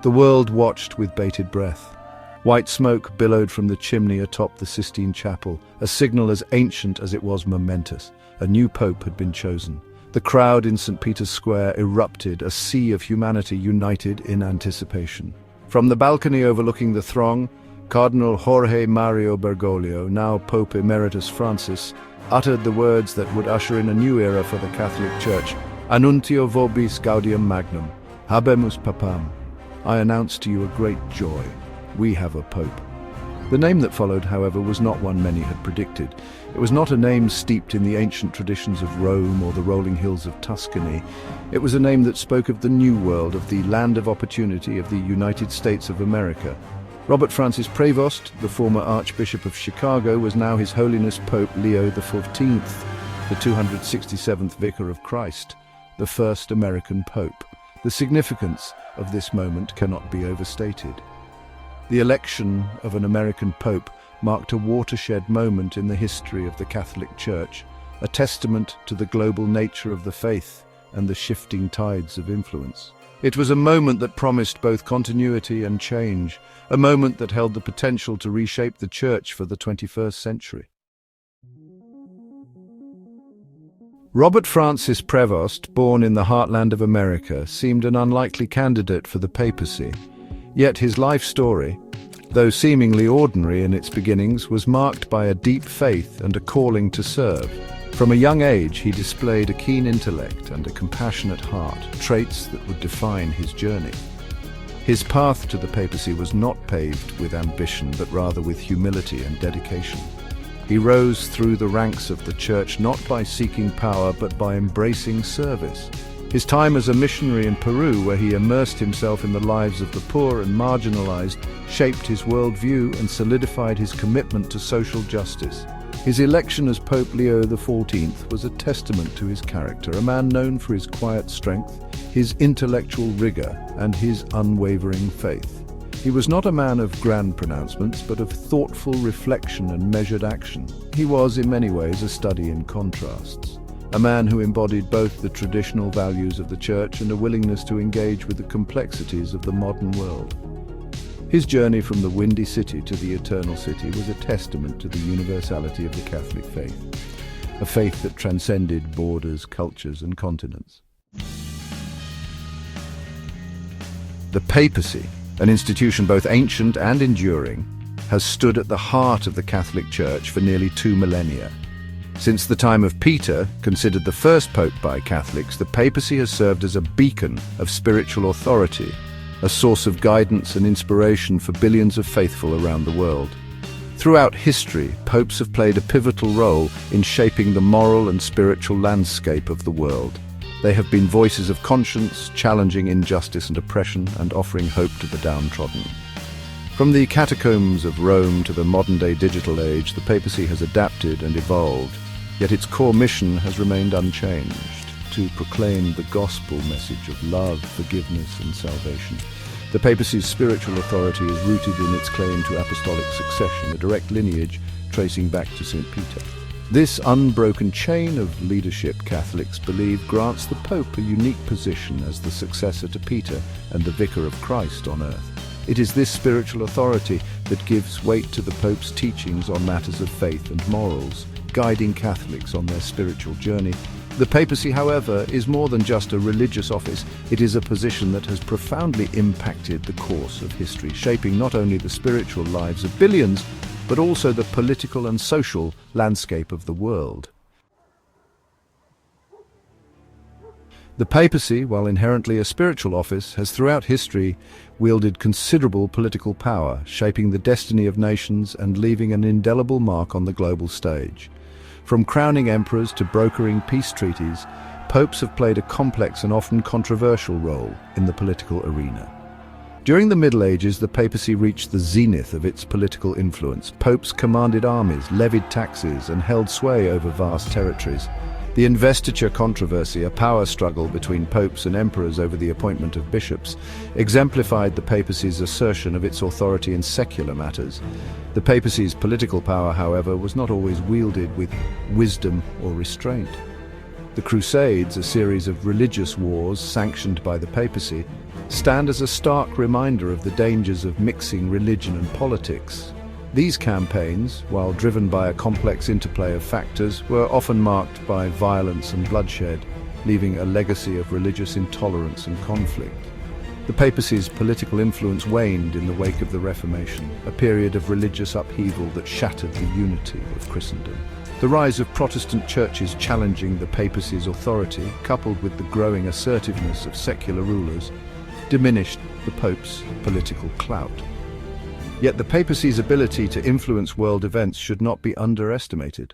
The world watched with bated breath. White smoke billowed from the chimney atop the Sistine Chapel, a signal as ancient as it was momentous. A new pope had been chosen. The crowd in St. Peter's Square erupted, a sea of humanity united in anticipation. From the balcony overlooking the throng, Cardinal Jorge Mario Bergoglio, now Pope Emeritus Francis, uttered the words that would usher in a new era for the Catholic Church. Annuntio vobis gaudium magnum, habemus papam. I announce to you a great joy. We have a pope. The name that followed, however, was not one many had predicted. It was not a name steeped in the ancient traditions of Rome or the rolling hills of Tuscany. It was a name that spoke of the New World, of the land of opportunity, of the United States of America. Robert Francis Prevost, the former Archbishop of Chicago, was now His Holiness Pope Leo XIV, the 267th Vicar of Christ, the first American Pope. The significance of this moment cannot be overstated. The election of an American Pope marked a watershed moment in the history of the Catholic Church, a testament to the global nature of the faith and the shifting tides of influence. It was a moment that promised both continuity and change, a moment that held the potential to reshape the Church for the 21st century. Robert Francis Prevost, born in the heartland of America, seemed an unlikely candidate for the papacy. Yet his life story, though seemingly ordinary in its beginnings, was marked by a deep faith and a calling to serve. From a young age, he displayed a keen intellect and a compassionate heart, traits that would define his journey. His path to the papacy was not paved with ambition, but rather with humility and dedication. He rose through the ranks of the Church not by seeking power, but by embracing service. His time as a missionary in Peru, where he immersed himself in the lives of the poor and marginalized, shaped his worldview and solidified his commitment to social justice. His election as Pope Leo XIV was a testament to his character, a man known for his quiet strength, his intellectual rigor, and his unwavering faith. He was not a man of grand pronouncements, but of thoughtful reflection and measured action. He was, in many ways, a study in contrasts. A man who embodied both the traditional values of the Church and a willingness to engage with the complexities of the modern world. His journey from the windy city to the eternal city was a testament to the universality of the Catholic faith, a faith that transcended borders, cultures, and continents. The papacy, an institution both ancient and enduring, has stood at the heart of the Catholic Church for nearly 2 millennia. Since the time of Peter, considered the first pope by Catholics, the papacy has served as a beacon of spiritual authority, a source of guidance and inspiration for billions of faithful around the world. Throughout history, popes have played a pivotal role in shaping the moral and spiritual landscape of the world. They have been voices of conscience, challenging injustice and oppression, and offering hope to the downtrodden. From the catacombs of Rome to the modern-day digital age, the papacy has adapted and evolved, yet its core mission has remained unchanged: to proclaim the gospel message of love, forgiveness, and salvation. The papacy's spiritual authority is rooted in its claim to apostolic succession, a direct lineage tracing back to St. Peter. This unbroken chain of leadership, Catholics believe, grants the Pope a unique position as the successor to Peter and the Vicar of Christ on earth. It is this spiritual authority that gives weight to the Pope's teachings on matters of faith and morals, guiding Catholics on their spiritual journey. The papacy, however, is more than just a religious office. It is a position that has profoundly impacted the course of history, shaping not only the spiritual lives of billions, but also the political and social landscape of the world. The papacy, while inherently a spiritual office, has throughout history wielded considerable political power, shaping the destiny of nations and leaving an indelible mark on the global stage. From crowning emperors to brokering peace treaties, popes have played a complex and often controversial role in the political arena. During the Middle Ages, the papacy reached the zenith of its political influence. Popes commanded armies, levied taxes, and held sway over vast territories. The investiture controversy, a power struggle between popes and emperors over the appointment of bishops, exemplified the papacy's assertion of its authority in secular matters. The papacy's political power, however, was not always wielded with wisdom or restraint. The Crusades, a series of religious wars sanctioned by the papacy, stand as a stark reminder of the dangers of mixing religion and politics. These campaigns, while driven by a complex interplay of factors, were often marked by violence and bloodshed, leaving a legacy of religious intolerance and conflict. The papacy's political influence waned in the wake of the Reformation, a period of religious upheaval that shattered the unity of Christendom. The rise of Protestant churches challenging the papacy's authority, coupled with the growing assertiveness of secular rulers, diminished the Pope's political clout. Yet the papacy's ability to influence world events should not be underestimated.